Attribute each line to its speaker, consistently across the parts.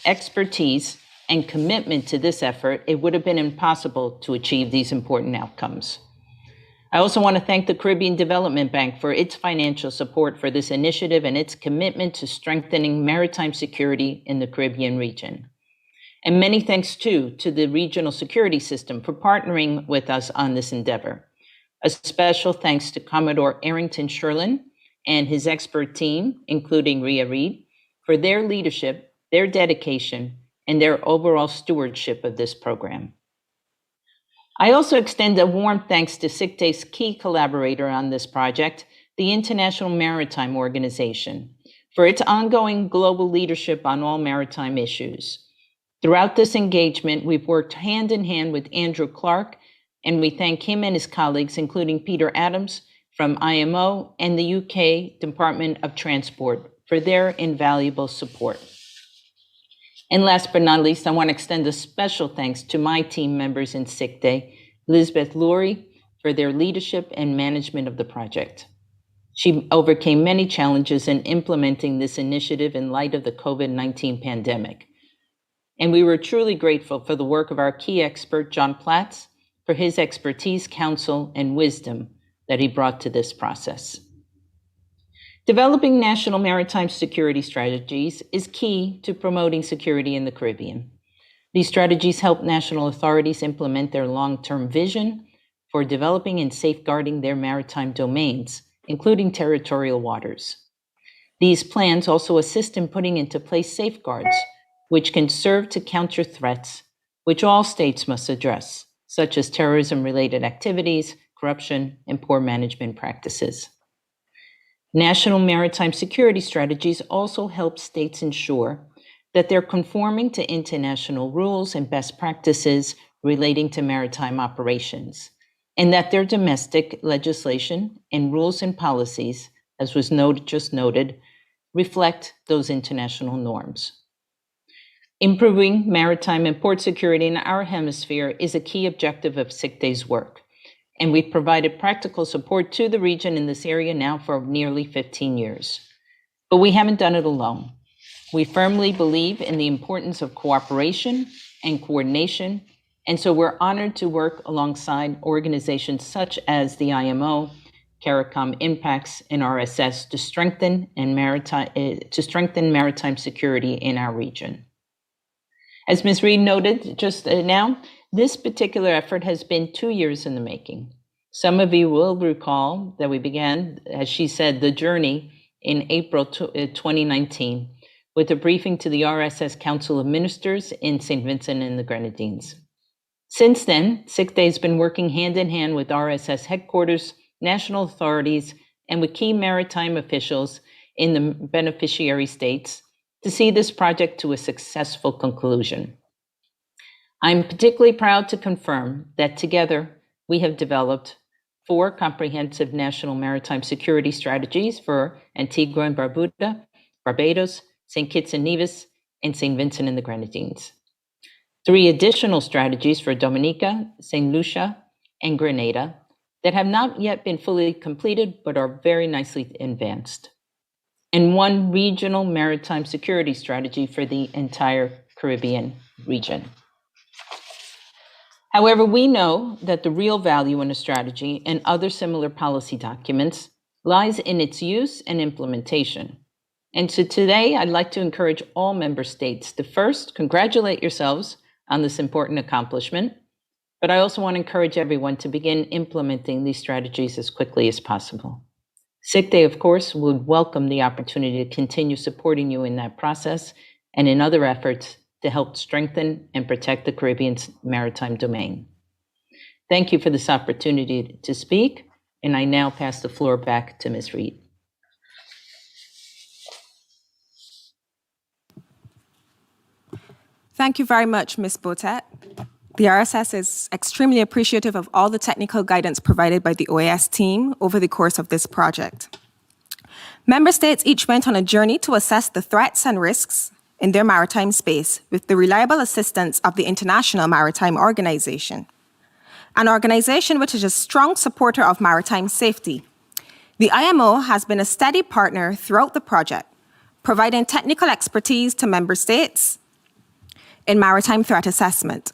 Speaker 1: expertise, and commitment to this effort, it would have been impossible to achieve these important outcomes. I also want to thank the Caribbean Development Bank for its financial support for this initiative and its commitment to strengthening maritime security in the Caribbean region. And many thanks, too, to the regional security system for partnering with us on this endeavor. A special thanks to Commodore Arrington Sherlin and his expert team, including Rhea Reed, for their leadership, their dedication, and their overall stewardship of this program. I also extend a warm thanks to SICTE's key collaborator on this project, the International Maritime Organization, for its ongoing global leadership on all maritime issues. Throughout this engagement, we've worked hand in hand with Andrew Clark, and we thank him and his colleagues, including Peter Adams from IMO and the UK Department of Transport, for their invaluable support. And last but not least, I want to extend a special thanks to my team members in SICTE, Lisbeth Lurie, for their leadership and management of the project. She overcame many challenges in implementing this initiative in light of the COVID-19 pandemic. And we were truly grateful for the work of our key expert, John Platts, for his expertise, counsel, and wisdom that he brought to this process. Developing national maritime security strategies is key to promoting security in the Caribbean. These strategies help national authorities implement their long-term vision for developing and safeguarding their maritime domains, including territorial waters. These plans also assist in putting into place safeguards, which can serve to counter threats, which all states must address, such as terrorism-related activities, corruption, and poor management practices. National maritime security strategies also help states ensure that they're conforming to international rules and best practices relating to maritime operations, and that their domestic legislation and rules and policies, as was just noted, reflect those international norms. Improving maritime and port security in our hemisphere is a key objective of SICTE's work, and we've provided practical support to the region in this area now for nearly 15 years. But we haven't done it alone. We firmly believe in the importance of cooperation and coordination, and so we're honored to work alongside organizations such as the IMO, CARICOM Impacts, and RSS to strengthen maritime security in our region. As Ms. Reed noted just now, this particular effort has been 2 years in the making. Some of you will recall that we began, as she said, the journey in April 2019 with a briefing to the RSS Council of Ministers in St. Vincent and the Grenadines. Since then, SICTE has been working hand in hand with RSS headquarters, national authorities, and with key maritime officials in the beneficiary states to see this project to a successful conclusion. I'm particularly proud to confirm that together we have developed 4 comprehensive national maritime security strategies for Antigua and Barbuda, Barbados, St. Kitts and Nevis, and St. Vincent and the Grenadines. 3 additional strategies for Dominica, St. Lucia, and Grenada that have not yet been fully completed but are very nicely advanced. And 1 regional maritime security strategy for the entire Caribbean region. However, we know that the real value in a strategy and other similar policy documents lies in its use and implementation. And so today, I'd like to encourage all member states to first congratulate yourselves on this important accomplishment, but I also want to encourage everyone to begin implementing these strategies as quickly as possible. SICTE, of course, would welcome the opportunity to continue supporting you in that process and in other efforts to help strengthen and protect the Caribbean's maritime domain. Thank you for this opportunity to speak, and I now pass the floor back to Ms. Reed.
Speaker 2: Thank you very much, Ms. Botet. The RSS is extremely appreciative of all the technical guidance provided by the OAS team over the course of this project. Member states each went on a journey to assess the threats and risks in their maritime space with the reliable assistance of the International Maritime Organization, an organization which is a strong supporter of maritime safety. The IMO has been a steady partner throughout the project, providing technical expertise to member states in maritime threat assessment.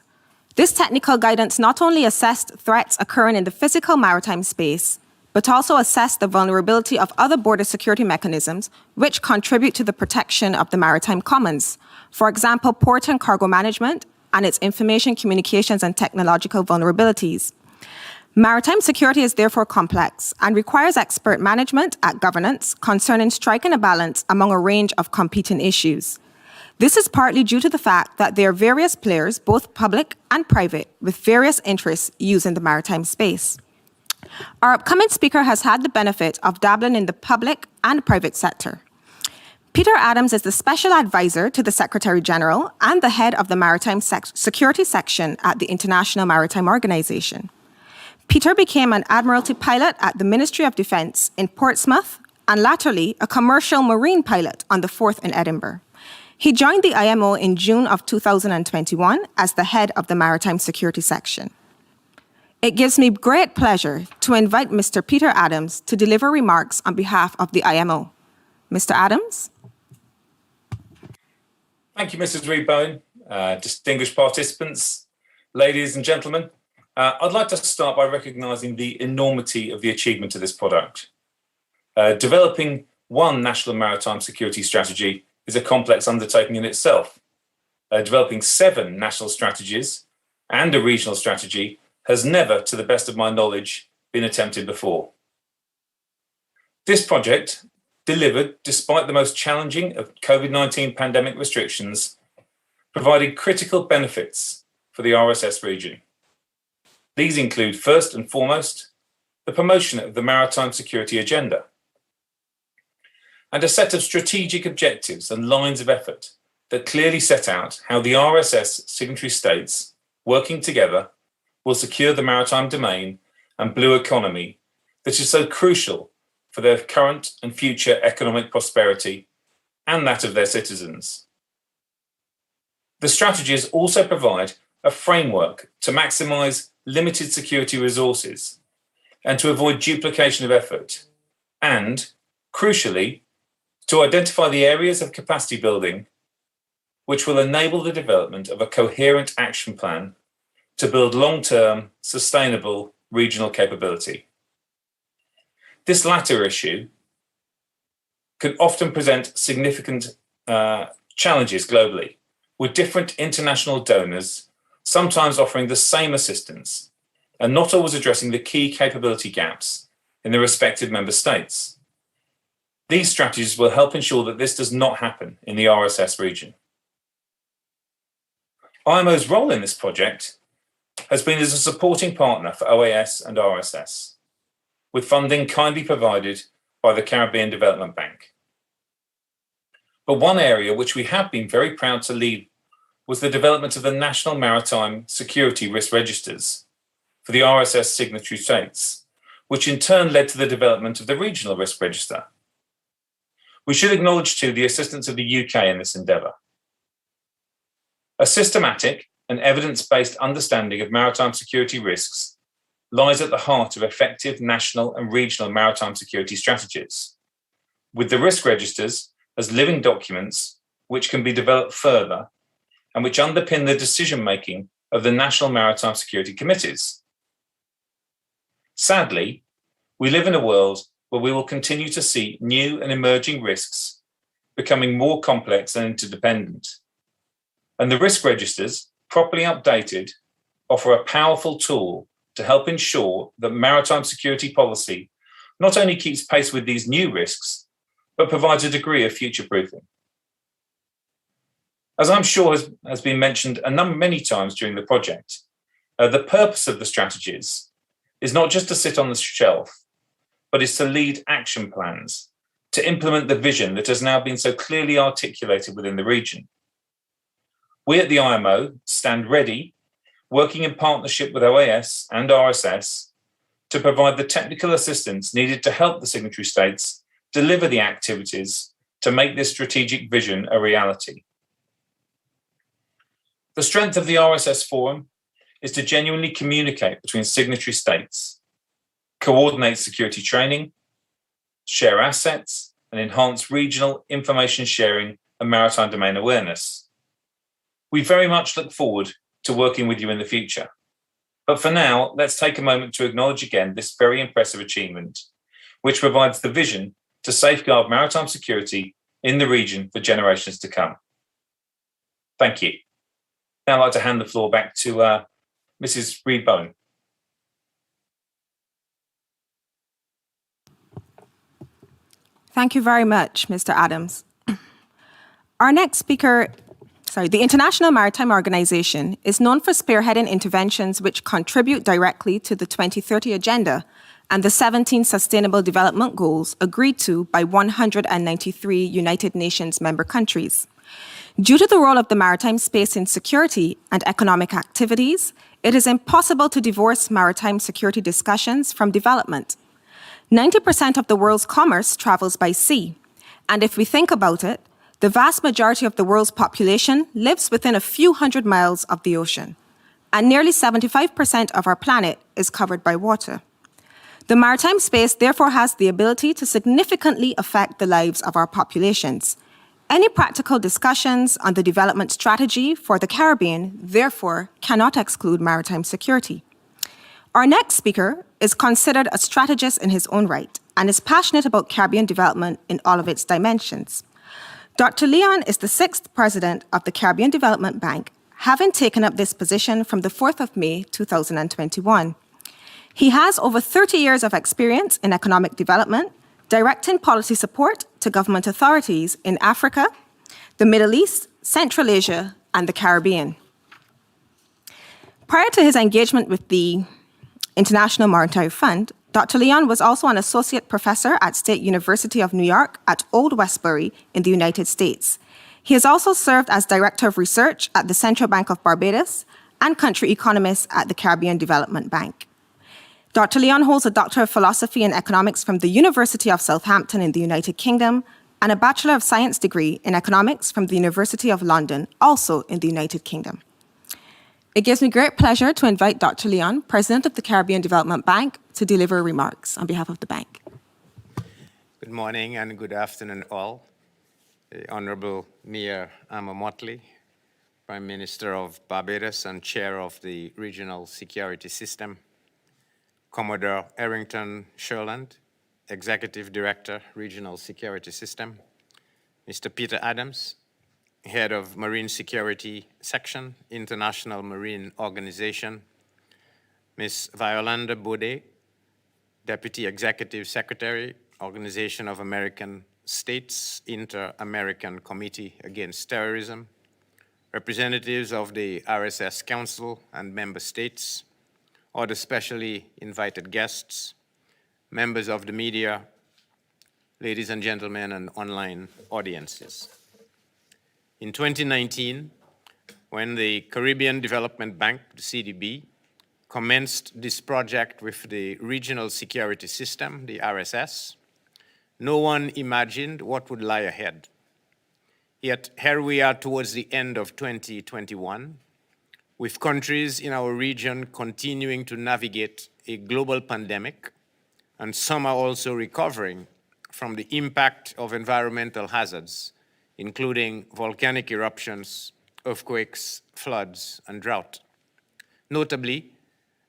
Speaker 2: This technical guidance not only assessed threats occurring in the physical maritime space, but also assessed the vulnerability of other border security mechanisms which contribute to the protection of the maritime commons. For example, port and cargo management and its information, communications, and technological vulnerabilities. Maritime security is therefore complex and requires expert management at governance concerning striking a balance among a range of competing issues. This is partly due to the fact that there are various players, both public and private, with various interests using the maritime space. Our upcoming speaker has had the benefit of dabbling in the public and private sector. Peter Adams is the Special Advisor to the Secretary General and the head of the Maritime Security Section at the International Maritime Organization. Peter became an Admiralty pilot at the Ministry of Defence in Portsmouth and latterly a commercial marine pilot on the Forth in Edinburgh. He joined the IMO in June of 2021 as the head of the Maritime Security Section. It gives me great pleasure to invite Mr. Peter Adams to deliver remarks on behalf of the IMO. Mr. Adams?
Speaker 3: Thank you, Mrs. Reedbone. Distinguished participants, ladies and gentlemen, I'd like to start by recognising the enormity of the achievement of this product. Developing one national maritime security strategy is a complex undertaking in itself. Developing 7 national strategies and a regional strategy has never, to the best of my knowledge, been attempted before. This project, delivered despite the most challenging of COVID-19 pandemic restrictions, provided critical benefits for the RSS region. These include, first and foremost, the promotion of the maritime security agenda and a set of strategic objectives and lines of effort that clearly set out how the RSS signatory states, working together, will secure the maritime domain and blue economy that is so crucial for their current and future economic prosperity and that of their citizens. The strategies also provide a framework to maximise limited security resources and to avoid duplication of effort, and, crucially, to identify the areas of capacity building which will enable the development of a coherent action plan to build long-term, sustainable regional capability. This latter issue can often present significant challenges globally, with different international donors sometimes offering the same assistance and not always addressing the key capability gaps in the respective member states. These strategies will help ensure that this does not happen in the RSS region. IMO's role in this project has been as a supporting partner for OAS and RSS, with funding kindly provided by the Caribbean Development Bank. But one area which we have been very proud to lead was the development of the National Maritime Security Risk Registers for the RSS signatory states, which in turn led to the development of the Regional Risk Register. We should acknowledge too the assistance of the UK in this endeavour. A systematic and evidence-based understanding of maritime security risks lies at the heart of effective national and regional maritime security strategies, with the risk registers as living documents which can be developed further and which underpin the decision-making of the National Maritime Security Committees. Sadly, we live in a world where we will continue to see new and emerging risks becoming more complex and interdependent. And the risk registers, properly updated, offer a powerful tool to help ensure that maritime security policy not only keeps pace with these new risks, but provides a degree of future-proofing. As I'm sure has been mentioned many times during the project, the purpose of the strategies is not just to sit on the shelf, but is to lead action plans to implement the vision that has now been so clearly articulated within the region. We at the IMO stand ready, working in partnership with OAS and RSS, to provide the technical assistance needed to help the signatory states deliver the activities to make this strategic vision a reality. The strength of the RSS Forum is to genuinely communicate between signatory states, coordinate security training, share assets, and enhance regional information sharing and maritime domain awareness. We very much look forward to working with you in the future. But for now, let's take a moment to acknowledge again this very impressive achievement, which provides the vision to safeguard maritime security in the region for generations to come. Thank you. Now I'd like to hand the floor back to Mrs. Reid-Bowen.
Speaker 2: Thank you very much, Mr. Adams. Our next speaker, the International Maritime Organization is known for spearheading interventions which contribute directly to the 2030 Agenda and the 17 Sustainable Development Goals agreed to by 193 United Nations member countries. Due to the role of the maritime space in security and economic activities, it is impossible to divorce maritime security discussions from development. 90% of the world's commerce travels by sea, and if we think about it, the vast majority of the world's population lives within a few hundred miles of the ocean, and nearly 75% of our planet is covered by water. The maritime space therefore has the ability to significantly affect the lives of our populations. Any practical discussions on the development strategy for the Caribbean, therefore, cannot exclude maritime security. Our next speaker is considered a strategist in his own right and is passionate about Caribbean development in all of its dimensions. Dr. Leon is the 6th president of the Caribbean Development Bank, having taken up this position from the 4th of May, 2021. He has over 30 years of experience in economic development, directing policy support to government authorities in Africa, the Middle East, Central Asia, and the Caribbean. Prior to his engagement with the International Maritime Fund, Dr. Leon was also an associate professor at State University of New York at Old Westbury in the United States. He has also served as Director of Research at the Central Bank of Barbados and Country Economist at the Caribbean Development Bank. Dr. Leon holds a Doctor of Philosophy and Economics from the University of Southampton in the United Kingdom and a Bachelor of Science degree in Economics from the University of London, also in the United Kingdom. It gives me great pleasure to invite Dr. Leon, President of the Caribbean Development Bank, to deliver remarks on behalf of the bank.
Speaker 4: Good morning and good afternoon all. The Honorable Mayor Amma Motley, Prime Minister of Barbados and Chair of the Regional Security System, Commodore Errington Sherland, Executive Director, Regional Security System, Mr. Peter Adams, Head of Marine Security Section, International Marine Organization, Ms. Violanda Bode, Deputy Executive Secretary, Organization of American States, Inter-American Committee Against Terrorism, representatives of the RSS Council and member states, other specially invited guests, members of the media, ladies and gentlemen, and online audiences. In 2019, when the Caribbean Development Bank, the CDB, commenced this project with the Regional Security System, the RSS, no one imagined what would lie ahead. Yet here we are towards the end of 2021, with countries in our region continuing to navigate a global pandemic, and some are also recovering from the impact of environmental hazards, including volcanic eruptions, earthquakes, floods, and drought. Notably,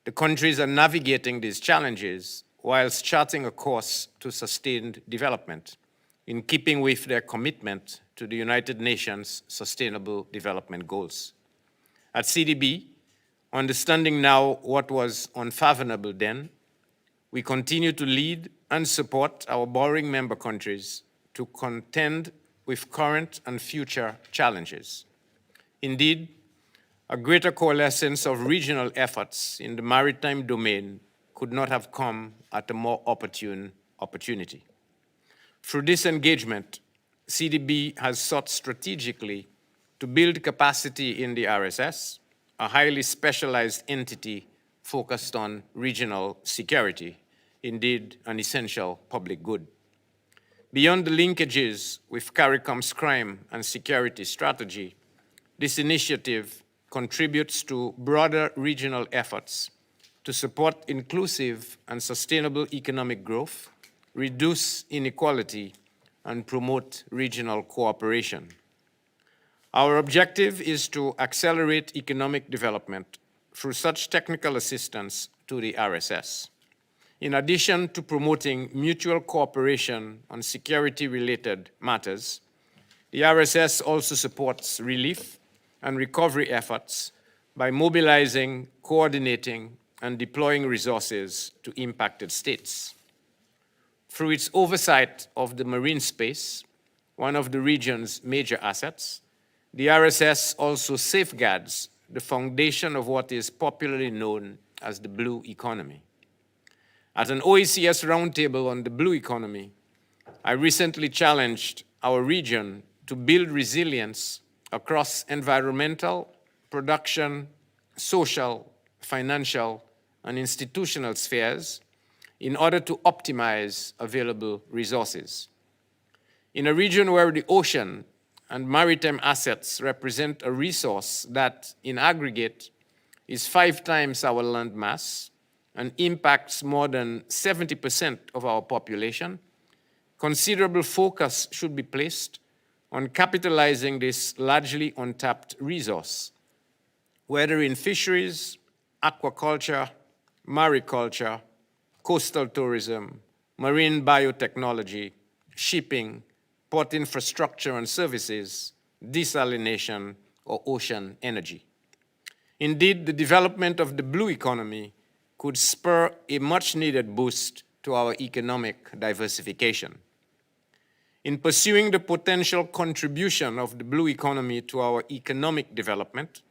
Speaker 4: the countries are navigating these challenges whilst charting a course to sustained development, in keeping with their commitment to the United Nations Sustainable Development Goals. At CDB, understanding now what was unfathomable then, we continue to lead and support our borrowing member countries to contend with current and future challenges. Indeed, a greater coalescence of regional efforts in the maritime domain could not have come at a more opportune opportunity. Through this engagement, CDB has sought strategically to build capacity in the RSS, a highly specialized entity focused on regional security, indeed an essential public good. Beyond the linkages with CARICOM's crime and security strategy, this initiative contributes to broader regional efforts to support inclusive and sustainable economic growth, reduce inequality, and promote regional cooperation. Our objective is to accelerate economic development through such technical assistance to the RSS. In addition to promoting mutual cooperation on security-related matters, the RSS also supports relief and recovery efforts by mobilizing, coordinating, and deploying resources to impacted states. Through its oversight of the marine space, one of the region's major assets, the RSS also safeguards the foundation of what is popularly known as the blue economy. At an OECS roundtable on the blue economy, I recently challenged our region to build resilience across environmental, production, social, financial, and institutional spheres in order to optimize available resources. In a region where the ocean and maritime assets represent a resource that, in aggregate, is 5 times our land mass and impacts more than 70% of our population, considerable focus should be placed on capitalizing this largely untapped resource, whether in fisheries, aquaculture, mariculture, coastal tourism, marine biotechnology, shipping, port infrastructure and services, desalination, or ocean energy. Indeed, the development of the blue economy could spur a much-needed boost to our economic diversification. In pursuing the potential contribution of the blue economy to our economic development,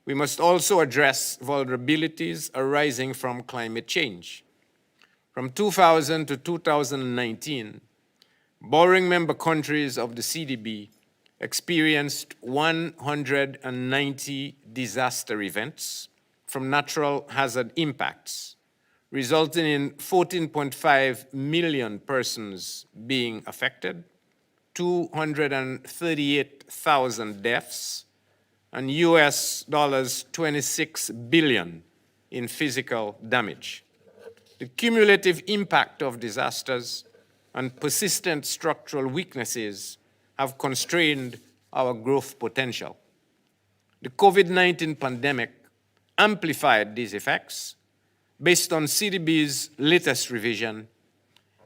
Speaker 4: we must also address vulnerabilities arising from climate change. From 2000 to 2019, borrowing member countries of the CDB experienced 190 disaster events from natural hazard impacts, resulting in 14.5 million persons being affected, 238,000 deaths, and US $26 billion in physical damage. The cumulative impact of disasters and persistent structural weaknesses have constrained our growth potential. The COVID-19 pandemic amplified these effects. Based on CDB's latest revision,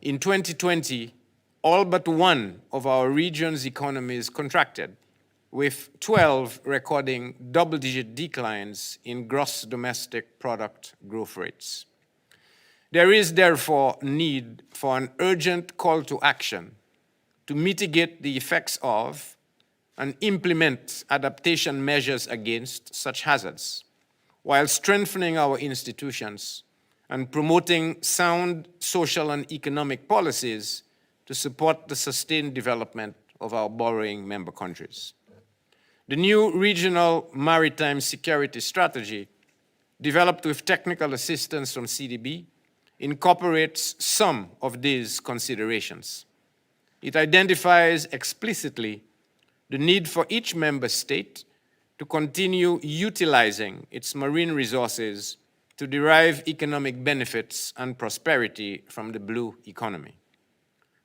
Speaker 4: in 2020, all but one of our region's economies contracted, with 12 recording double-digit declines in gross domestic product growth rates. There is therefore need for an urgent call to action to mitigate the effects of and implement adaptation measures against such hazards, while strengthening our institutions and promoting sound social and economic policies to support the sustained development of our borrowing member countries. The new Regional Maritime Security Strategy, developed with technical assistance from CDB, incorporates some of these considerations. It identifies explicitly the need for each member state to continue utilizing its marine resources to derive economic benefits and prosperity from the blue economy.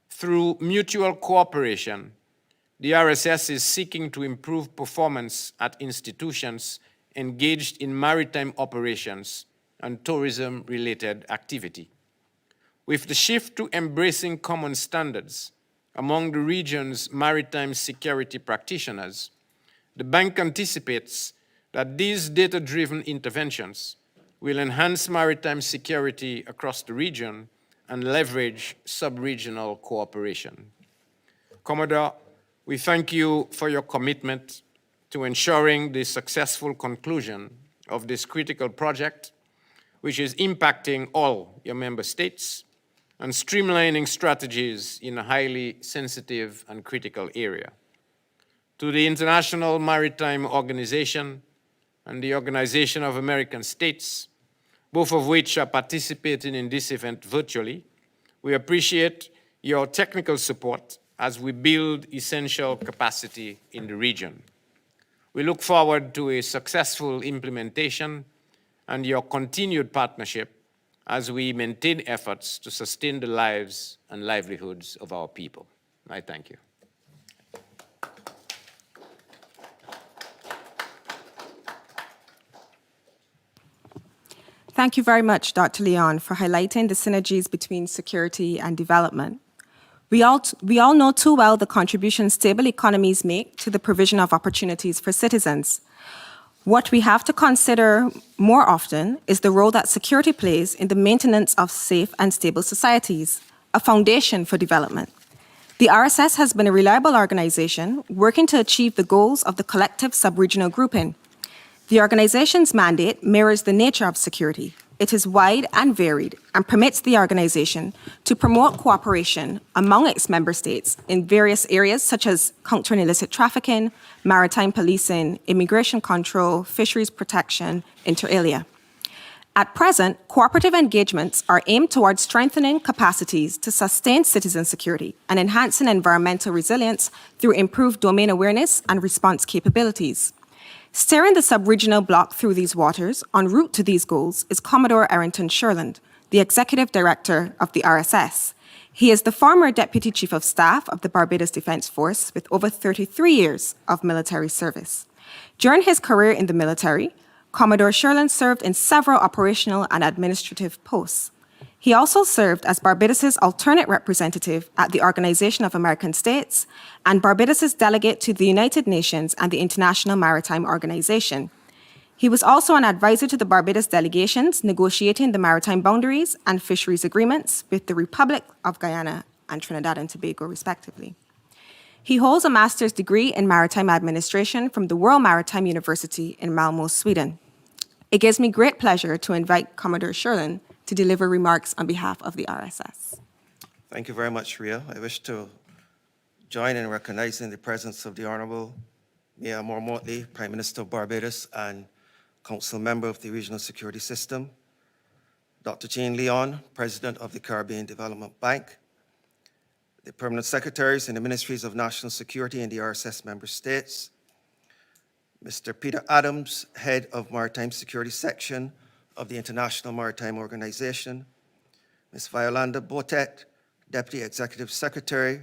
Speaker 4: Through mutual cooperation, the RSS is seeking to improve performance at institutions engaged in maritime operations and tourism-related activity. With the shift to embracing common standards among the region's maritime security practitioners, the bank anticipates that these data-driven interventions will enhance maritime security across the region and leverage sub-regional cooperation. Commodore, we thank you for your commitment to ensuring the successful conclusion of this critical project, which is impacting all your member states and streamlining strategies in a highly sensitive and critical area. To the International Maritime Organization and the Organization of American States, both of which are participating in this event virtually, we appreciate your technical support as we build essential capacity in the region. We look forward to a successful implementation and your continued partnership as we maintain efforts to sustain the lives and livelihoods of our people. I thank you.
Speaker 2: Thank you very much, Dr. Leon, for highlighting the synergies between security and development. We all know too well the contribution stable economies make to the provision of opportunities for citizens. What we have to consider more often is the role that security plays in the maintenance of safe and stable societies, a foundation for development. The RSS has been a reliable organization working to achieve the goals of the collective sub-regional grouping. The organization's mandate mirrors the nature of security. It is wide and varied and permits the organization to promote cooperation among its member states in various areas such as countering illicit trafficking, maritime policing, immigration control, fisheries protection, inter alia. At present, cooperative engagements are aimed towards strengthening capacities to sustain citizen security and enhancing environmental resilience through improved domain awareness and response capabilities. Steering the sub-regional bloc through these waters en route to these goals is Commodore Errington Sherland, the Executive Director of the RSS. He is the former Deputy Chief of Staff of the Barbados Defence Force with over 33 years of military service. During his career in the military, Commodore Sherland served in several operational and administrative posts. He also served as Barbados's alternate representative at the Organization of American States and Barbados's delegate to the United Nations and the International Maritime Organization. He was also an advisor to the Barbados delegations negotiating the maritime boundaries and fisheries agreements with the Republic of Guyana and Trinidad and Tobago, respectively. He holds a master's degree in maritime administration from the World Maritime University in Malmö, Sweden. It gives me great pleasure to invite Commodore Sherland to deliver remarks on behalf of the RSS.
Speaker 5: Thank you very much, Ria. I wish to join in recognizing the presence of the Honorable Mia Motley, Prime Minister of Barbados and Council Member of the Regional Security System, Dr. Jean Leon, President of the Caribbean Development Bank, the Permanent Secretaries in the Ministries of National Security in the RSS member states, Mr. Peter Adams, Head of Maritime Security Section of the International Maritime Organization, Ms. Violanda Botet, Deputy Executive Secretary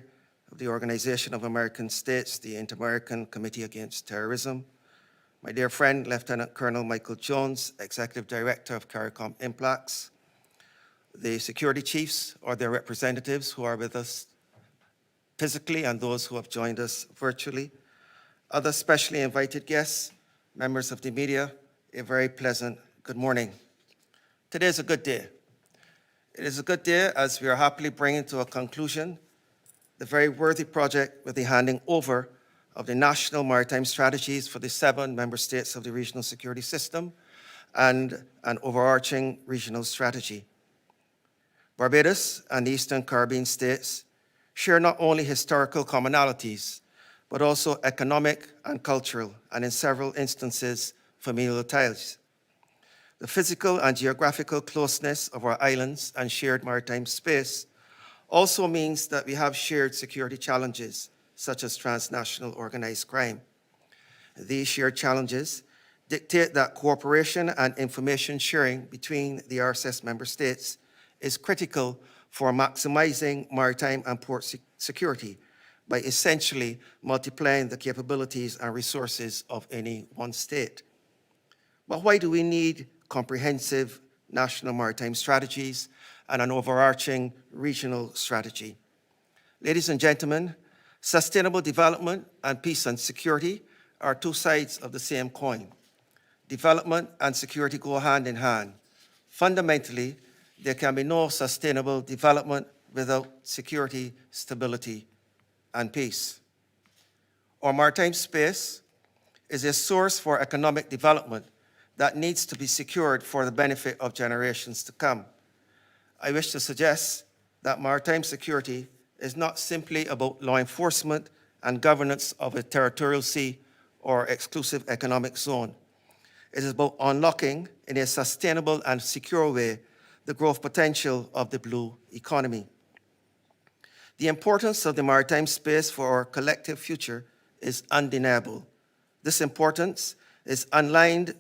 Speaker 5: of the Organization of American States, the Inter-American Committee Against Terrorism, my dear friend, Lieutenant Colonel Michael Jones, Executive Director of CARICOM IMPLAX, the security chiefs or their representatives who are with us physically and those who have joined us virtually, other specially invited guests, members of the media, a very pleasant good morning. Today is a good day. It is a good day as we are happily bringing to a conclusion the very worthy project with the handing over of the national maritime strategies for the 7 member states of the regional security system and an overarching regional strategy. Barbados and the Eastern Caribbean states share not only historical commonalities, but also economic and cultural, and in several instances, familial ties. The physical and geographical closeness of our islands and shared maritime space also means that we have shared security challenges, such as transnational organized crime. These shared challenges dictate that cooperation and information sharing between the RSS member states is critical for maximizing maritime and port security by essentially multiplying the capabilities and resources of any one state. But why do we need comprehensive national maritime strategies and an overarching regional strategy? Ladies and gentlemen, sustainable development and peace and security are 2 sides of the same coin. Development and security go hand in hand. Fundamentally, there can be no sustainable development without security, stability, and peace. Our maritime space is a source for economic development that needs to be secured for the benefit of generations to come. I wish to suggest that maritime security is not simply about law enforcement and governance of a territorial sea or exclusive economic zone. It is about unlocking, in a sustainable and secure way, the growth potential of the blue economy. The importance of the maritime space for our collective future is undeniable. This importance is underlined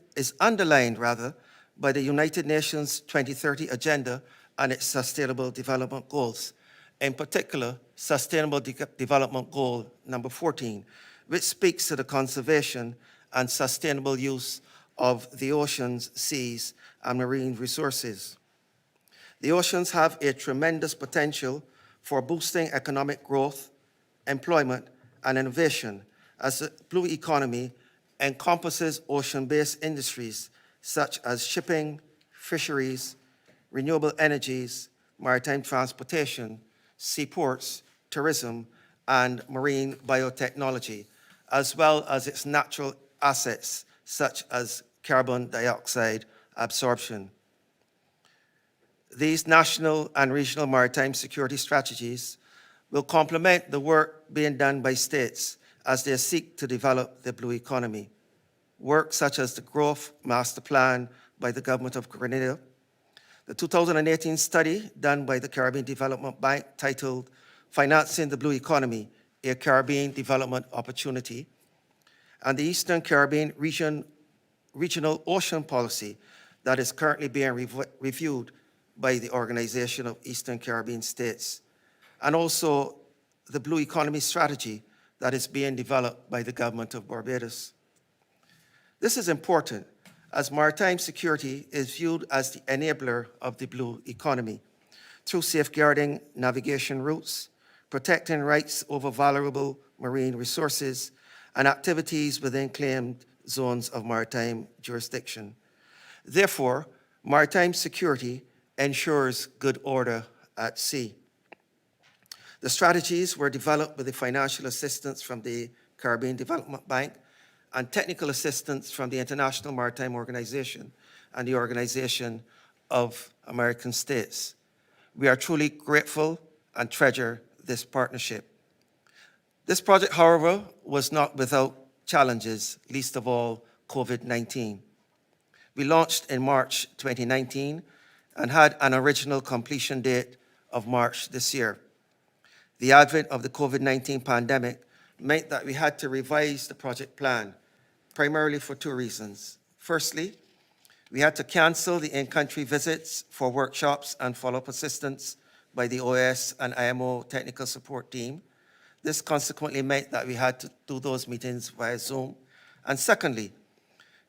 Speaker 5: by the United Nations 2030 Agenda and its Sustainable Development Goals, in particular, Sustainable Development Goal number 14, which speaks to the conservation and sustainable use of the oceans, seas, and marine resources. The oceans have a tremendous potential for boosting economic growth, employment, and innovation, as the blue economy encompasses ocean-based industries such as shipping, fisheries, renewable energies, maritime transportation, seaports, tourism, and marine biotechnology, as well as its natural assets such as carbon dioxide absorption. These national and regional maritime security strategies will complement the work being done by states as they seek to develop the blue economy. Work such as the Growth Master Plan by the Government of Grenada, the 2018 study done by the Caribbean Development Bank titled Financing the Blue Economy, a Caribbean Development Opportunity, and the Eastern Caribbean Regional Ocean Policy that is currently being reviewed by the Organization of Eastern Caribbean States, and also the Blue Economy Strategy that is being developed by the Government of Barbados. This is important as maritime security is viewed as the enabler of the blue economy through safeguarding navigation routes, protecting rights over valuable marine resources, and activities within claimed zones of maritime jurisdiction. Therefore, maritime security ensures good order at sea. The strategies were developed with the financial assistance from the Caribbean Development Bank and technical assistance from the International Maritime Organization and the Organization of American States. We are truly grateful and treasure this partnership. This project, however, was not without challenges, least of all COVID-19. We launched in March 2019 and had an original completion date of March this year. The advent of the COVID-19 pandemic meant that we had to revise the project plan, primarily for two reasons. Firstly, we had to cancel the in-country visits for workshops and follow-up assistance by the OAS and IMO technical support team. This consequently meant that we had to do those meetings via Zoom. And secondly,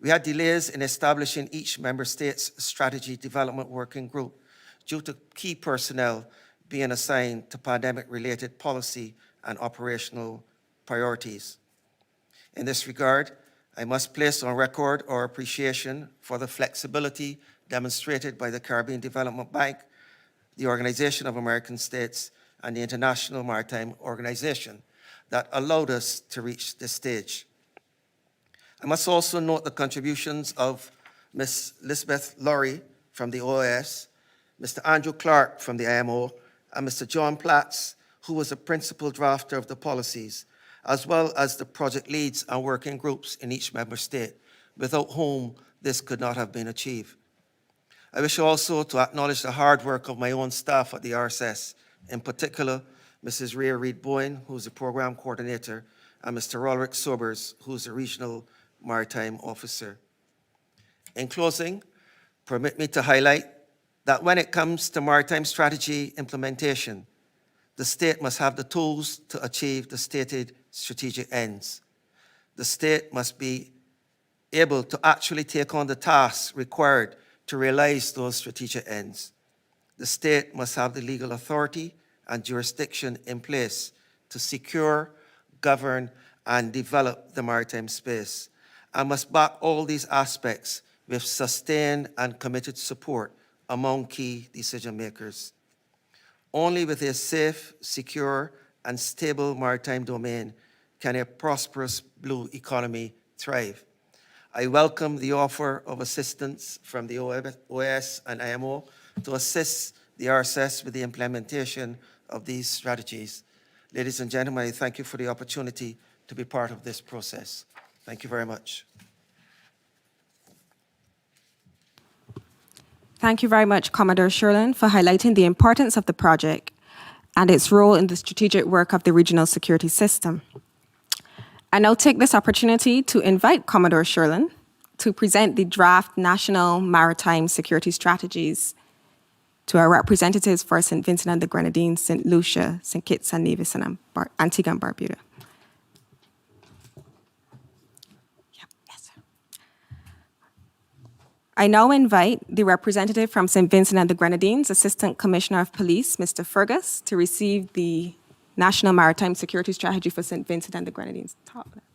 Speaker 5: we had delays in establishing each member state's strategy development working group due to key personnel being assigned to pandemic-related policy and operational priorities. In this regard, I must place on record our appreciation for the flexibility demonstrated by the Caribbean Development Bank, the Organization of American States, and the International Maritime Organization that allowed us to reach this stage. I must also note the contributions of Ms. Elizabeth Laurie from the OAS, Mr. Andrew Clark from the IMO, and Mr. John Platts, who was a principal drafter of the policies, as well as the project leads and working groups in each member state, without whom this could not have been achieved. I wish also to acknowledge the hard work of my own staff at the RSS, in particular, Mrs. Rhea Reed-Bowen, who's the program coordinator, and Mr. Rolrick Sobers, who's the regional maritime officer. In closing, permit me to highlight that when it comes to maritime strategy implementation, the state must have the tools to achieve the stated strategic ends. The state must be able to actually take on the tasks required to realize those strategic ends. The state must have the legal authority and jurisdiction in place to secure, govern, and develop the maritime space, and must back all these aspects with sustained and committed support among key decision makers. Only with a safe, secure, and stable maritime domain can a prosperous blue economy thrive. I welcome the offer of assistance from the OAS and IMO to assist the RSS with the implementation of these strategies. Ladies and gentlemen, I thank you for the opportunity to be part of this process. Thank you very much.
Speaker 2: Thank you very much, Commodore Sherlin, for highlighting the importance of the project and its role in the strategic work of the regional security system. I now take this opportunity to invite Commodore Sherlin to present the draft National Maritime Security Strategies to our representatives for St. Vincent and the Grenadines, St. Lucia, St. Kitts and Nevis, and Antigua and Barbuda. I now invite the representative from St. Vincent and the Grenadines, Assistant Commissioner of Police, Mr. Fergus, to receive the National Maritime Security Strategy for St. Vincent and the Grenadines. Top left.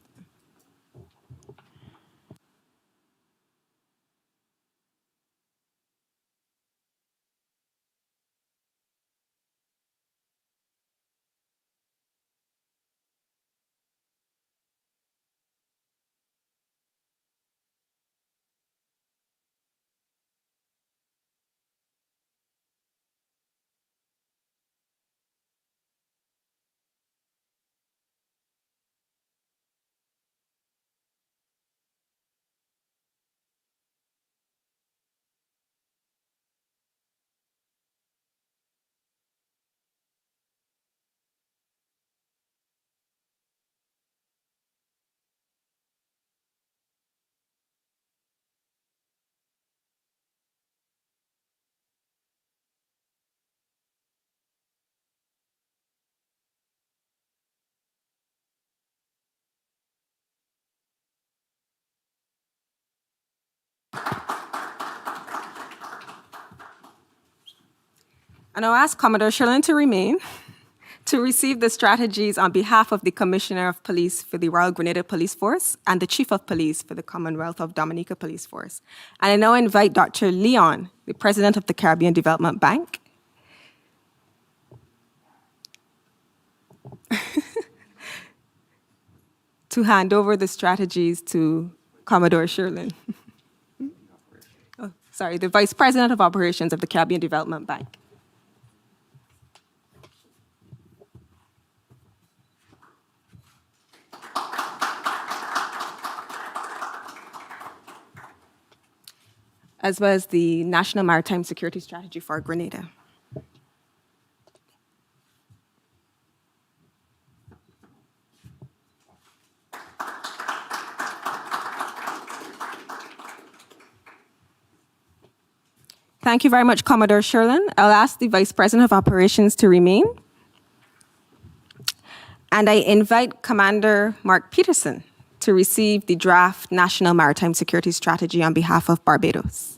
Speaker 2: And I'll ask Commodore Sherlin to remain to receive the strategies on behalf of the Commissioner of Police for the Royal Grenada Police Force and the Chief of Police for the Commonwealth of Dominica Police Force. And I now invite Dr. Leon, the President of the Caribbean Development Bank, to hand over the strategies to Commodore Sherlin. Oh, sorry, the Vice President of Operations of the Caribbean Development Bank. As well as the National Maritime Security Strategy for Grenada. Thank you very much, Commodore Sherlin. I'll ask the Vice President of Operations to remain. And I invite Commander Mark Peterson to receive the draft National Maritime Security Strategy on behalf of Barbados.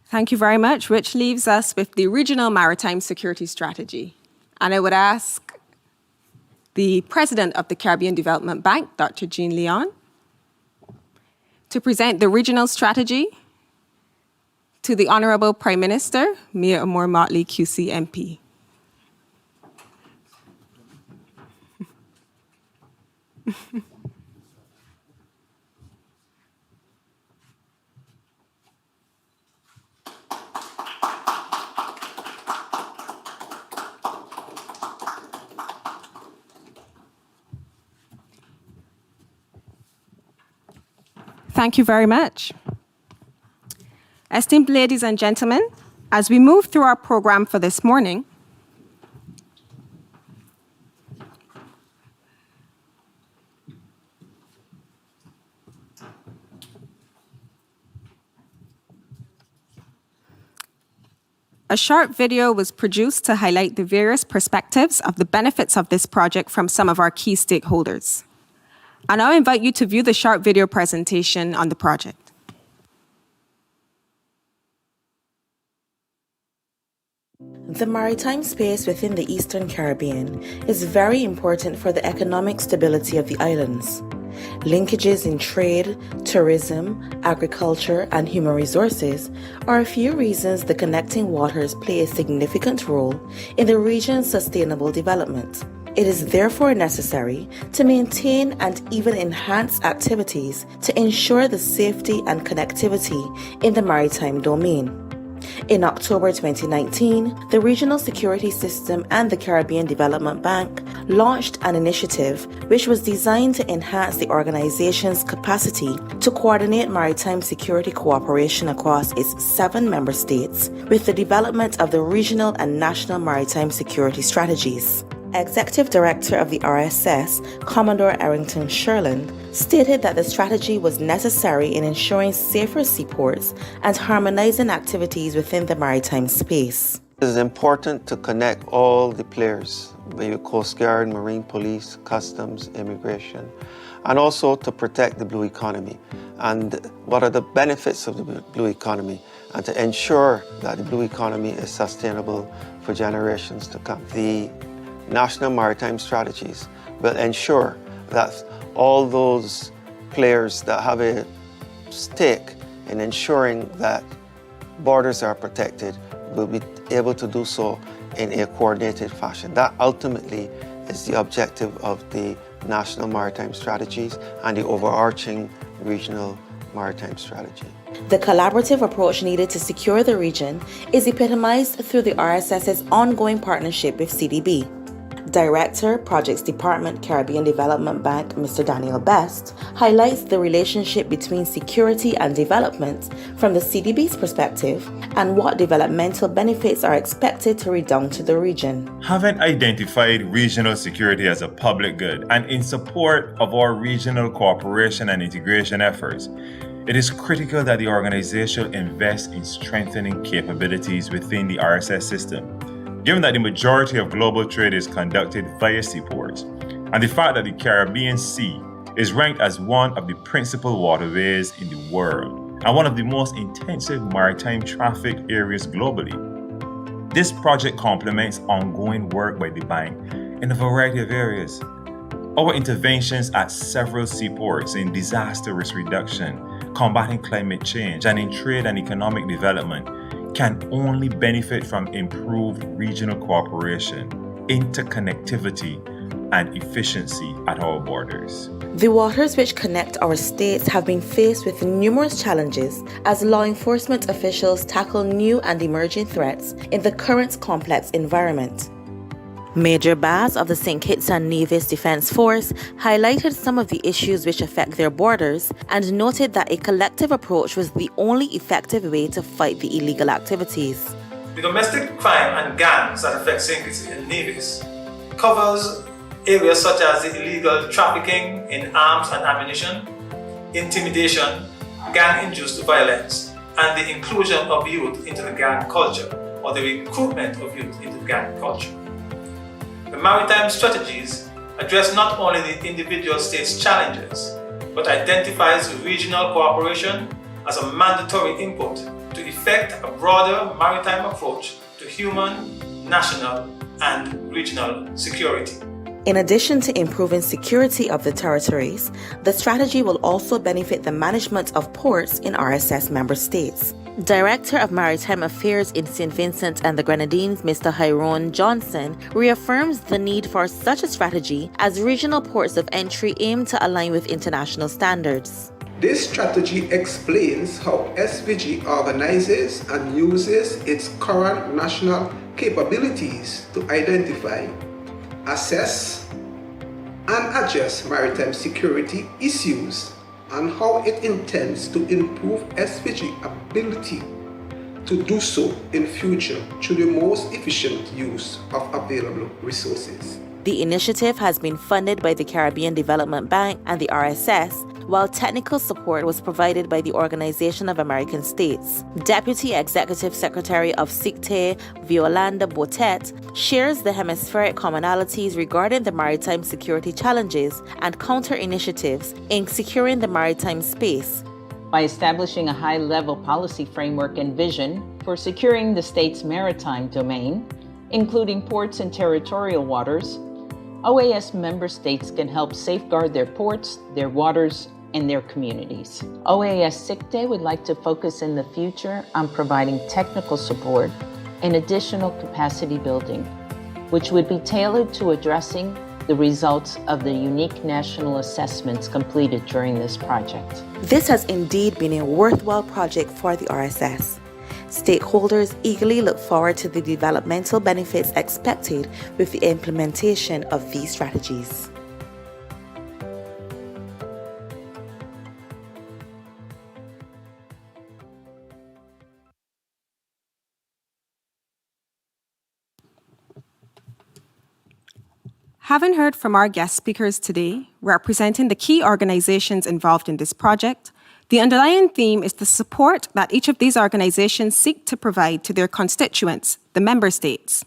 Speaker 2: Thank you very much, which leaves us with the Regional Maritime Security Strategy. And I would ask the President of the Caribbean Development Bank, Dr. Jean Leon, to present the regional strategy to the Honorable Prime Minister, Mia Amor Motley, QC MP. Thank you very much. Esteemed ladies and gentlemen, as we move through our program for this morning, a short video was produced to highlight the various perspectives of the benefits of this project from some of our key stakeholders. And I'll invite you to view the short video presentation on the project.
Speaker 6: The maritime space within the Eastern Caribbean is very important for the economic stability of the islands. Linkages in trade, tourism, agriculture, and human resources are a few reasons the connecting waters play a significant role in the region's sustainable development. It is therefore necessary to maintain and even enhance activities to ensure the safety and connectivity in the maritime domain. In October 2019, the Regional Security System and the Caribbean Development Bank launched an initiative which was designed to enhance the organization's capacity to coordinate maritime security cooperation across its 7 member states with the development of the regional and national maritime security strategies. Executive Director of the RSS, Commodore Arrington Sherland, stated that the strategy was necessary in ensuring safer seaports and harmonizing activities within the maritime space.
Speaker 5: It is important to connect all the players, be it Coast Guard, Marine Police, Customs, Immigration, and also to protect the blue economy. And what are the benefits of the blue economy? And to ensure that the blue economy is sustainable for generations to come. The national maritime strategies will ensure that all those players that have a stake in ensuring that borders are protected will be able to do so in a coordinated fashion. That ultimately is the objective of the national maritime strategies and the overarching regional maritime strategy.
Speaker 6: The collaborative approach needed to secure the region is epitomized through the RSS's ongoing partnership with CDB. Director, Projects Department, Caribbean Development Bank, Mr. Daniel Best, highlights the relationship between security and development from the CDB's perspective and what developmental benefits are expected to redound to the region.
Speaker 7: Having identified regional security as a public good and in support of our regional cooperation and integration efforts, it is critical that the organization invest in strengthening capabilities within the RSS system. Given that the majority of global trade is conducted via seaports, and the fact that the Caribbean Sea is ranked as one of the principal waterways in the world and one of the most intensive maritime traffic areas globally, this project complements ongoing work by the bank in a variety of areas. Our interventions at several seaports in disaster risk reduction, combating climate change, and in trade and economic development can only benefit from improved regional cooperation, interconnectivity, and efficiency at our borders.
Speaker 6: The waters which connect our states have been faced with numerous challenges as law enforcement officials tackle new and emerging threats in the current complex environment. Major Baz of the St. Kitts and Nevis Defense Force highlighted some of the issues which affect their borders and noted that a collective approach was the only effective way to fight the illegal activities.
Speaker 8: The domestic crime and gangs that affect St. Kitts and Nevis covers areas such as the illegal trafficking in arms and ammunition, intimidation, gang-induced violence, and the inclusion of youth into the gang culture or the recruitment of youth into the gang culture. The maritime strategies address not only the individual states' challenges, but identifies regional cooperation as a mandatory input to effect a broader maritime approach to human, national, and regional security.
Speaker 6: In addition to improving security of the territories, the strategy will also benefit the management of ports in RSS member states. Director of Maritime Affairs in St. Vincent and the Grenadines, Mr. Hyrone Johnson, reaffirms the need for such a strategy as regional ports of entry aim to align with international standards.
Speaker 9: This strategy explains how SVG organizes and uses its current national capabilities to identify, assess, and address maritime security issues and how it intends to improve SVG ability to do so in future through the most efficient use of available resources.
Speaker 6: The initiative has been funded by the Caribbean Development Bank and the RSS, while technical support was provided by the Organization of American States. Deputy Executive Secretary of SICTE, Violanda Botet, shares the hemispheric commonalities regarding the maritime security challenges and counter-initiatives in securing the maritime space.
Speaker 1: By establishing a high-level policy framework and vision for securing the state's maritime domain, including ports and territorial waters, OAS member states can help safeguard their ports, their waters, and their communities. OAS SICTE would like to focus in the future on providing technical support and additional capacity building, which would be tailored to addressing the results of the unique national assessments completed during this project.
Speaker 6: This has indeed been a worthwhile project for the RSS. Stakeholders eagerly look forward to the developmental benefits expected with the implementation of these strategies.
Speaker 2: Having heard from our guest speakers today, representing the key organizations involved in this project, the underlying theme is the support that each of these organizations seek to provide to their constituents, the member states.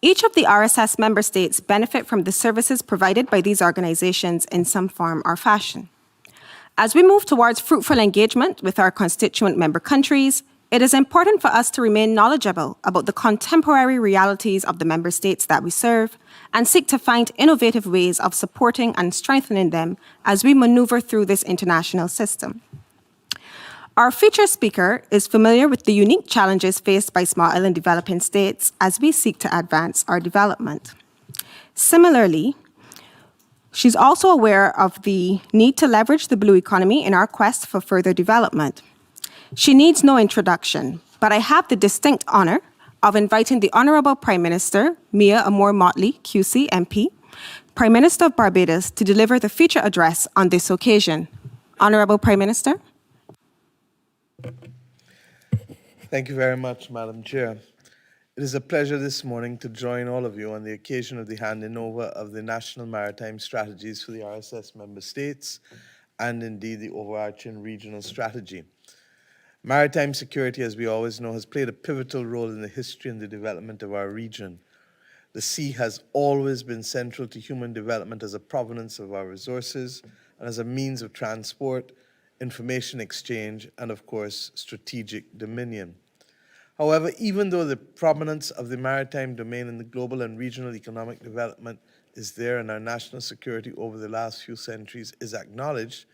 Speaker 2: Each of the RSS member states benefit from the services provided by these organizations in some form or fashion. As we move towards fruitful engagement with our constituent member countries, it is important for us to remain knowledgeable about the contemporary realities of the member states that we serve and seek to find innovative ways of supporting and strengthening them as we maneuver through this international system. Our featured speaker is familiar with the unique challenges faced by small island developing states as we seek to advance our development. Similarly, she's also aware of the need to leverage the blue economy in our quest for further development. She needs no introduction, but I have the distinct honor of inviting the Honorable Prime Minister, Mia Amor-Motley, QC MP, Prime Minister of Barbados, to deliver the feature address on this occasion. Honorable Prime Minister.
Speaker 10: Thank you very much, Madam Chair. It is a pleasure this morning to join all of you on the occasion of the handing over of the National Maritime Strategies for the RSS member states and indeed the overarching regional strategy. Maritime security, as we always know, has played a pivotal role in the history and the development of our region. The sea has always been central to human development as a provenance of our resources and as a means of transport, information exchange, and of course, strategic dominion. However, even though the prominence of the maritime domain in the global and regional economic development is there and our national security over the last few centuries is acknowledged,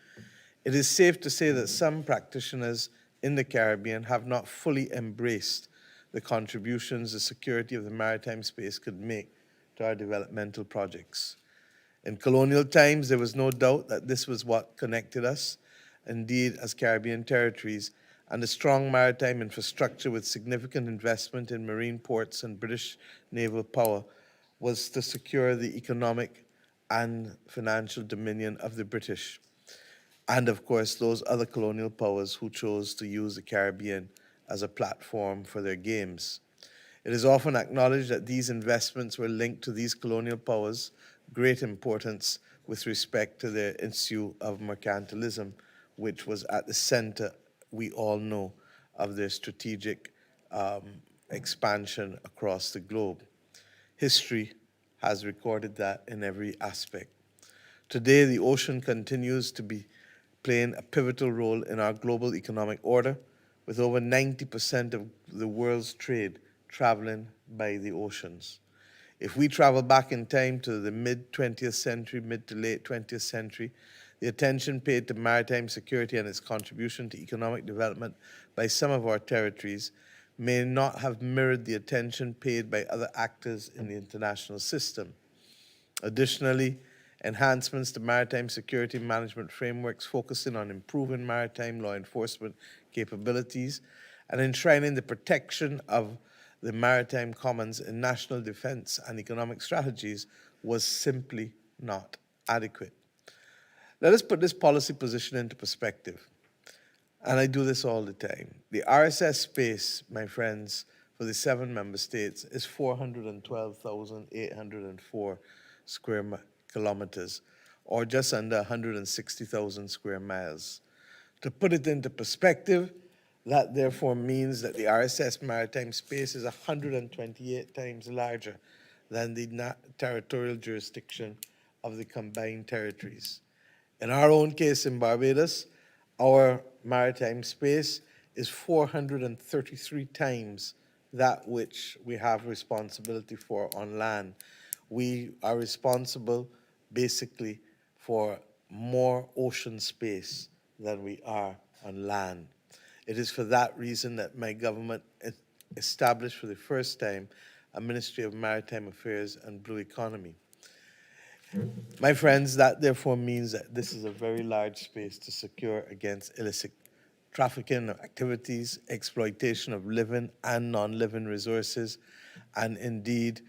Speaker 10: it is safe to say that some practitioners in the Caribbean have not fully embraced the contributions the security of the maritime space could make to our developmental projects. In colonial times, there was no doubt that this was what connected us, indeed, as Caribbean territories, and a strong maritime infrastructure with significant investment in marine ports and British naval power was to secure the economic and financial dominion of the British. And of course, those other colonial powers who chose to use the Caribbean as a platform for their games. It is often acknowledged that these investments were linked to these colonial powers' great importance with respect to their issue of mercantilism, which was at the center, we all know, of their strategic expansion across the globe. History has recorded that in every aspect. Today, the ocean continues to be playing a pivotal role in our global economic order, with over 90% of the world's trade traveling by the oceans. If we travel back in time to the mid-20th century, mid to late 20th century, the attention paid to maritime security and its contribution to economic development by some of our territories may not have mirrored the attention paid by other actors in the international system. Additionally, enhancements to maritime security management frameworks focusing on improving maritime law enforcement capabilities and enshrining the protection of the maritime commons in national defense and economic strategies was simply not adequate. Let us put this policy position into perspective. And I do this all the time. The RSS space, my friends, for the 7 member states is 412,804 square kilometers, or just under 160,000 square miles. To put it into perspective, that therefore means that the RSS maritime space is 128 times larger than the territorial jurisdiction of the combined territories. In our own case in Barbados, our maritime space is 433 times that which we have responsibility for on land. We are responsible basically for more ocean space than we are on land. It is for that reason that my government established for the first time a Ministry of Maritime Affairs and Blue Economy. My friends, that therefore means that this is a very large space to secure against illicit trafficking activities, exploitation of living and non-living resources, and indeed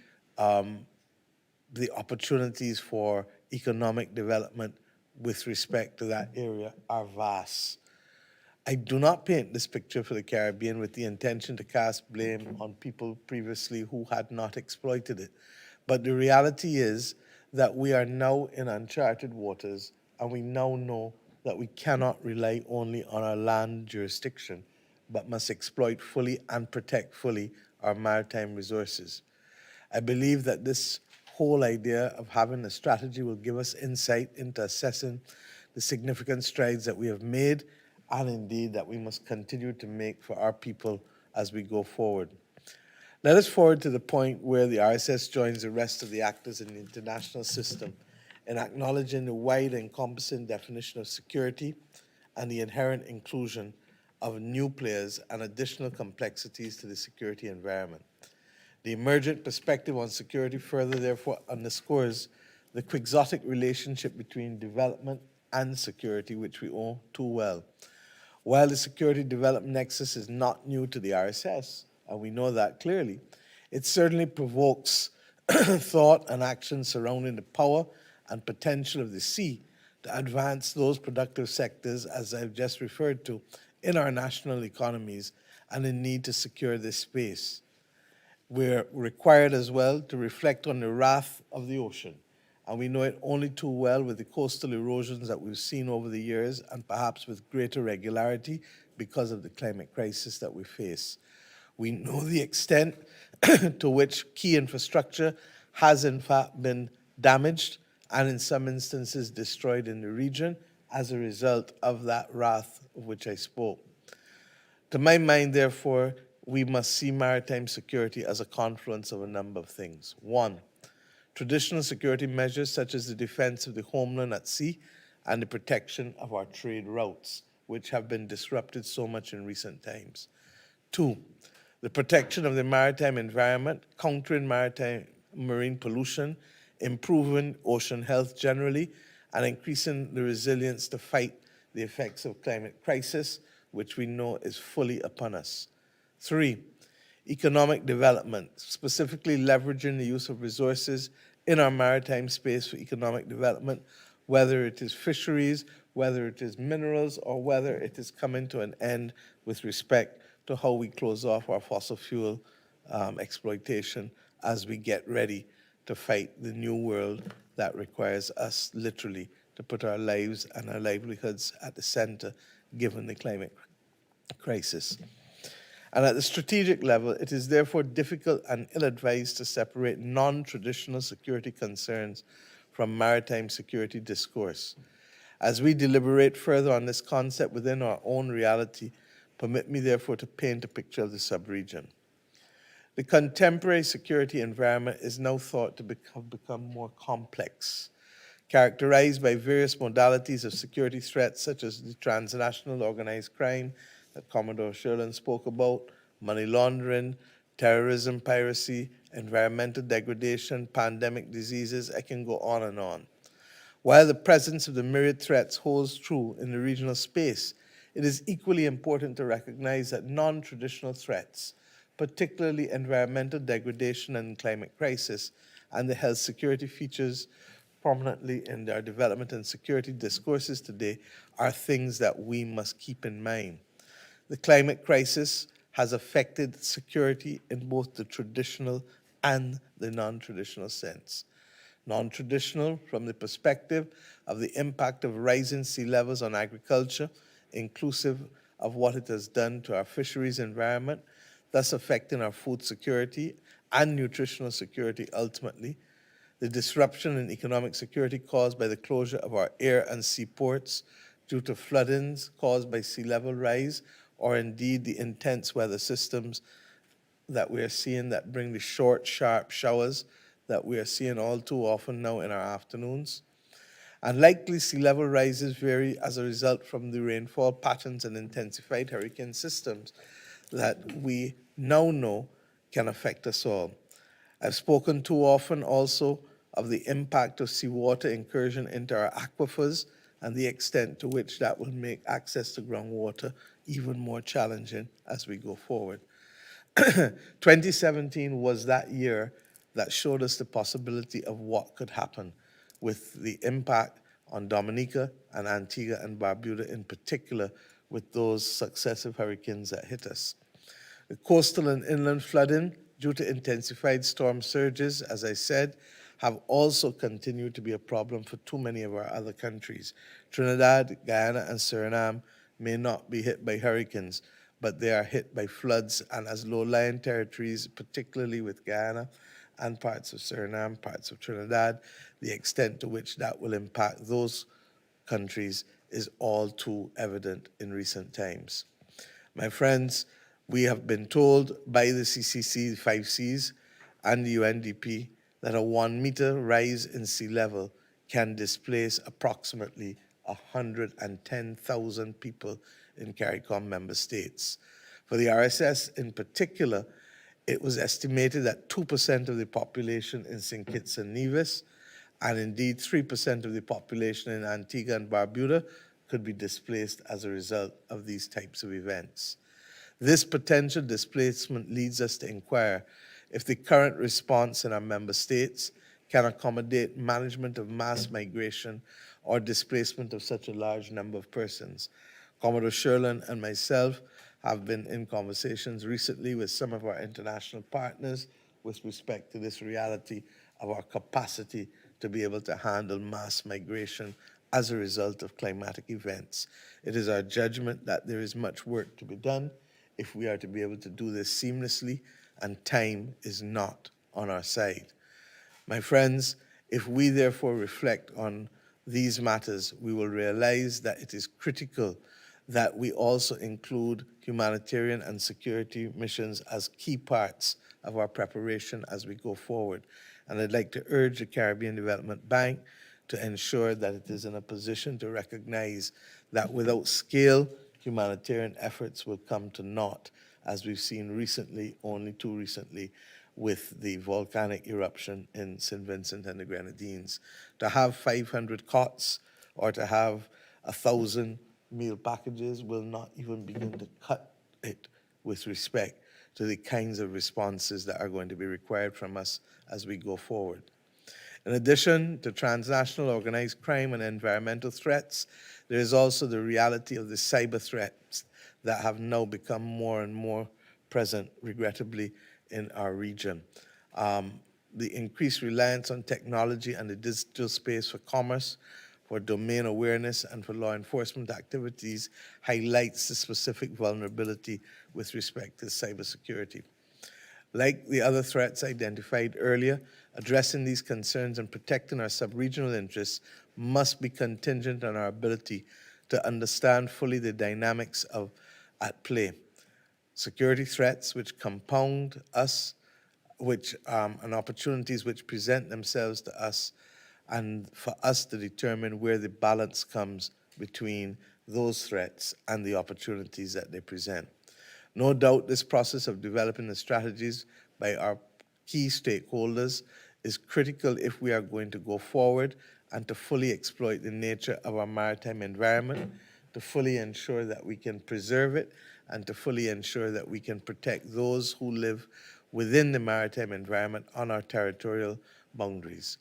Speaker 10: the opportunities for economic development with respect to that area are vast. I do not paint this picture for the Caribbean with the intention to cast blame on people previously who had not exploited it. But the reality is that we are now in uncharted waters, and we now know that we cannot rely only on our land jurisdiction, but must exploit fully and protect fully our maritime resources. I believe that this whole idea of having a strategy will give us insight into assessing the significant strides that we have made and indeed that we must continue to make for our people as we go forward. Let us forward to the point where the RSS joins the rest of the actors in the international system in acknowledging the wide encompassing definition of security and the inherent inclusion of new players and additional complexities to the security environment. The emergent perspective on security further therefore underscores the quixotic relationship between development and security, which we all too well. While the security development nexus is not new to the RSS, and we know that clearly, it certainly provokes thought and action surrounding the power and potential of the sea to advance those productive sectors, as I've just referred to, in our national economies and the need to secure this space. We're required as well to reflect on the wrath of the ocean, and we know it only too well with the coastal erosions that we've seen over the years, and perhaps with greater regularity because of the climate crisis that we face. We know the extent to which key infrastructure has in fact been damaged and in some instances destroyed in the region as a result of that wrath of which I spoke. To my mind, therefore, we must see maritime security as a confluence of a number of things. One, traditional security measures such as the defense of the homeland at sea and the protection of our trade routes, which have been disrupted so much in recent times. Two, the protection of the maritime environment, countering marine pollution, improving ocean health generally, and increasing the resilience to fight the effects of climate crisis, which we know is fully upon us. Three, economic development, specifically leveraging the use of resources in our maritime space for economic development, whether it is fisheries, whether it is minerals, or whether it is coming to an end with respect to how we close off our fossil fuel exploitation as we get ready to fight the new world that requires us literally to put our lives and our livelihoods at the center given the climate crisis. And at the strategic level, it is therefore difficult and ill-advised to separate non-traditional security concerns from maritime security discourse. As we deliberate further on this concept within our own reality, permit me therefore to paint a picture of the sub-region. The contemporary security environment is now thought to become more complex, characterized by various modalities of security threats such as the transnational organized crime that Commodore Sherlin spoke about, money laundering, terrorism, piracy, environmental degradation, pandemic diseases. I can go on and on. While the presence of the myriad threats holds true in the regional space, it is equally important to recognize that non-traditional threats, particularly environmental degradation and climate crisis, and the health security features prominently in our development and security discourses today, are things that we must keep in mind. The climate crisis has affected security in both the traditional and the non-traditional sense. Non-traditional from the perspective of the impact of rising sea levels on agriculture, inclusive of what it has done to our fisheries environment, thus affecting our food security and nutritional security ultimately. The disruption in economic security caused by the closure of our air and sea ports due to floodings caused by sea level rise, or indeed the intense weather systems that we are seeing that bring the short, sharp showers that we are seeing all too often now in our afternoons. And likely sea level rises vary as a result from the rainfall patterns and intensified hurricane systems that we now know can affect us all. I've spoken too often also of the impact of seawater incursion into our aquifers and the extent to which that will make access to groundwater even more challenging as we go forward. 2017 was that year that showed us the possibility of what could happen with the impact on Dominica and Antigua and Barbuda in particular with those successive hurricanes that hit us. The coastal and inland flooding due to intensified storm surges, as I said, have also continued to be a problem for too many of our other countries. Trinidad, Guyana, and Suriname may not be hit by hurricanes, but they are hit by floods, and as low-lying territories, particularly with Guyana and parts of Suriname, parts of Trinidad, the extent to which that will impact those countries is all too evident in recent times. My friends, we have been told by the CCC, the 5 Cs, and the UNDP that a 1 meter rise in sea level can displace approximately 110,000 people in CARICOM member states. For the RSS in particular, it was estimated that 2% of the population in St. Kitts and Nevis, and indeed 3% of the population in Antigua and Barbuda could be displaced as a result of these types of events. This potential displacement leads us to inquire if the current response in our member states can accommodate management of mass migration or displacement of such a large number of persons. Commodore Sherlin and myself have been in conversations recently with some of our international partners with respect to this reality of our capacity to be able to handle mass migration as a result of climatic events. It is our judgment that there is much work to be done if we are to be able to do this seamlessly, and time is not on our side. My friends, if we therefore reflect on these matters, we will realize that it is critical that we also include humanitarian and security missions as key parts of our preparation as we go forward. And I'd like to urge the Caribbean Development Bank to ensure that it is in a position to recognize that without scale, humanitarian efforts will come to naught, as we've seen recently, only too recently, with the volcanic eruption in St. Vincent and the Grenadines. To have 500 cots or to have 1,000 meal packages will not even begin to cut it with respect to the kinds of responses that are going to be required from us as we go forward. In addition to transnational organized crime and environmental threats, there is also the reality of the cyber threats that have now become more and more present, regrettably, in our region. The increased reliance on technology and the digital space for commerce, for domain awareness, and for law enforcement activities highlights the specific vulnerability with respect to cybersecurity. Like the other threats identified earlier, addressing these concerns and protecting our sub-regional interests must be contingent on our ability to understand fully the dynamics at play. Security threats which compound us, and opportunities which present themselves to us, and for us to determine where the balance comes between those threats and the opportunities that they present. No doubt this process of developing the strategies by our key stakeholders is critical if we are going to go forward and to fully exploit the nature of our maritime environment, to fully ensure that we can preserve it, and to fully ensure that we can protect those who live within the maritime environment on our territorial boundaries.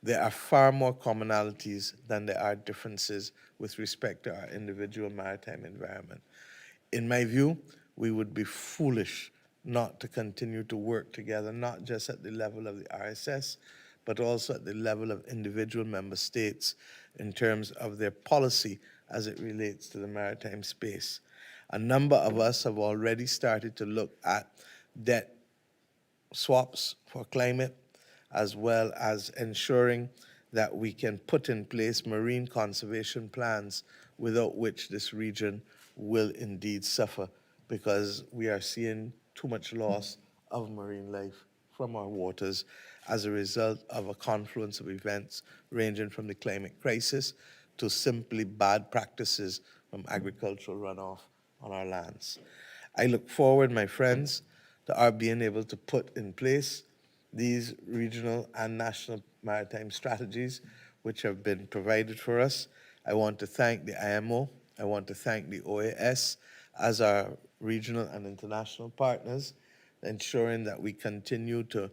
Speaker 10: There are far more commonalities than there are differences with respect to our individual maritime environment. In my view, we would be foolish not to continue to work together, not just at the level of the RSS, but also at the level of individual member states in terms of their policy as it relates to the maritime space. A number of us have already started to look at debt swaps for climate, as well as ensuring that we can put in place marine conservation plans without which this region will indeed suffer, because we are seeing too much loss of marine life from our waters as a result of a confluence of events ranging from the climate crisis to simply bad practices from agricultural runoff on our lands. I look forward, my friends, to our being able to put in place these regional and national maritime strategies which have been provided for us. I want to thank the IMO, I want to thank the OAS as our regional and international partners, ensuring that we continue to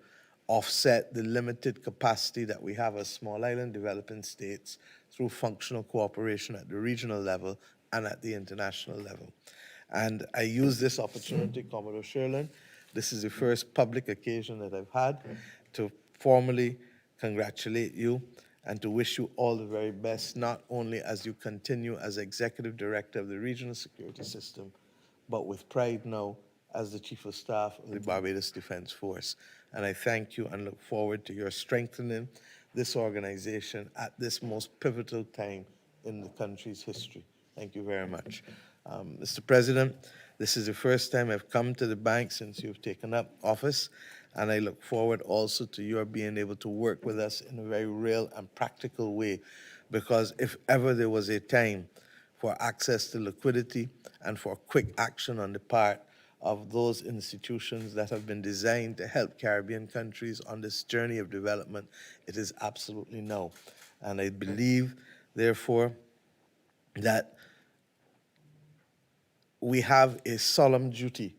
Speaker 10: offset the limited capacity that we have as small island developing states through functional cooperation at the regional level and at the international level. And I use this opportunity, Commodore Sherlin, this is the first public occasion that I've had to formally congratulate you and to wish you all the very best, not only as you continue as Executive Director of the Regional Security System, but with pride now as the Chief of Staff of the Barbados Defense Force. And I thank you and look forward to your strengthening this organization at this most pivotal time in the country's history. Thank you very much. Mr. President, this is the first time I've come to the bank since you've taken up office, and I look forward also to your being able to work with us in a very real and practical way, because if ever there was a time for access to liquidity and for quick action on the part of those institutions that have been designed to help Caribbean countries on this journey of development, it is absolutely now. And I believe, therefore, that we have a solemn duty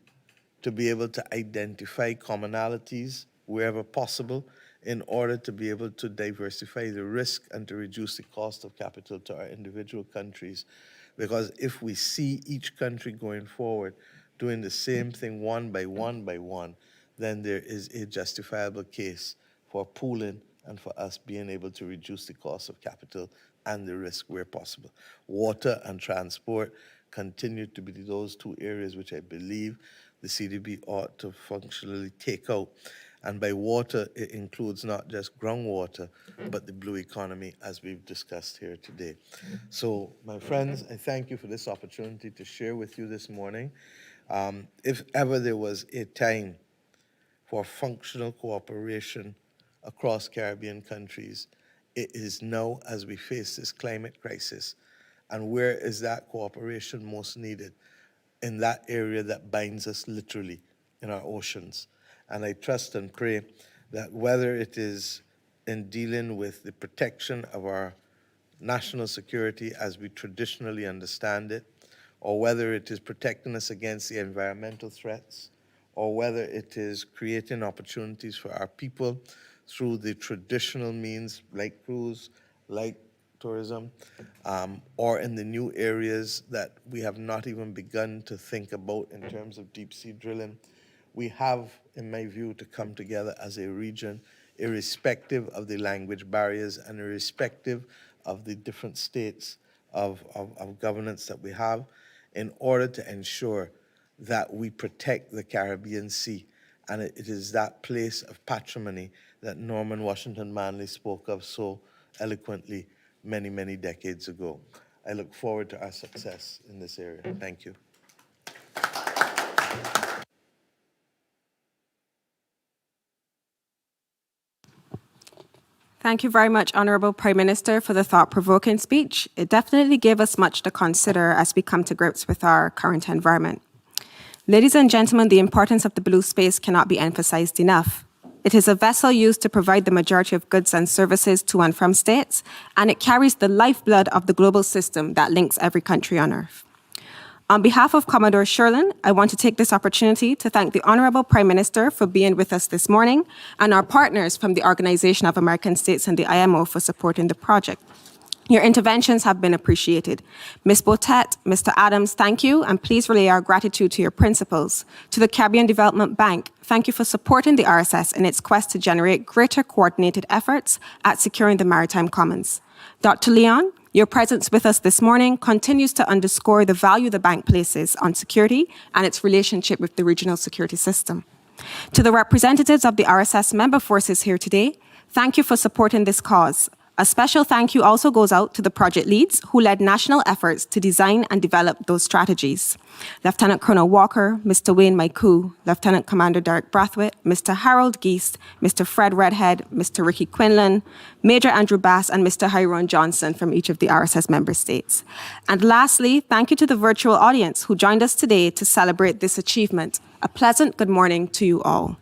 Speaker 10: to be able to identify commonalities wherever possible in order to be able to diversify the risk and to reduce the cost of capital to our individual countries. Because if we see each country going forward doing the same thing one by one, then there is a justifiable case for pooling and for us being able to reduce the cost of capital and the risk where possible. Water and transport continue to be those two areas which I believe the CDB ought to functionally take out. And by water, it includes not just groundwater, but the blue economy, as we've discussed here today. So, my friends, I thank you for this opportunity to share with you this morning. If ever there was a time for functional cooperation across Caribbean countries, it is now as we face this climate crisis. And where is that cooperation most needed? In that area that binds us literally in our oceans. And I trust and pray that whether it is in dealing with the protection of our national security as we traditionally understand it, or whether it is protecting us against the environmental threats, or whether it is creating opportunities for our people through the traditional means like cruise, like tourism, or in the new areas that we have not even begun to think about in terms of deep sea drilling, we have, in my view, to come together as a region, irrespective of the language barriers and irrespective of the different states of governance that we have, in order to ensure that we protect the Caribbean Sea. And it is that place of patrimony that Norman Washington Manley spoke of so eloquently many, many decades ago. I look forward to our success in this area. Thank you.
Speaker 2: Thank you very much, Honourable Prime Minister, for the thought-provoking speech. It definitely gave us much to consider as we come to grips with our current environment. Ladies and gentlemen, the importance of the blue space cannot be emphasized enough. It is a vessel used to provide the majority of goods and services to and from states, and it carries the lifeblood of the global system that links every country on Earth. On behalf of Commodore Sherlin, I want to take this opportunity to thank the Honourable Prime Minister for being with us this morning and our partners from the Organization of American States and the IMO for supporting the project. Your interventions have been appreciated. Ms. Botet, Mr. Adams, thank you, and please relay our gratitude to your principals. To the Caribbean Development Bank, thank you for supporting the RSS in its quest to generate greater coordinated efforts at securing the Maritime Commons. Dr. Leon, your presence with us this morning continues to underscore the value the bank places on security and its relationship with the regional security system. To the representatives of the RSS member forces here today, thank you for supporting this cause. A special thank you also goes out to the project leads who led national efforts to design and develop those strategies. Lieutenant Colonel Walker, Mr. Wayne Maiku, Lieutenant Commander Derek Brathwaite, Mr. Harold Geist, Mr. Fred Redhead, Mr. Ricky Quinlan, Major Andrew Bass, and Mr. Hyron Johnson from each of the RSS member states. And lastly, thank you to the virtual audience who joined us today to celebrate this achievement. A pleasant good morning to you all.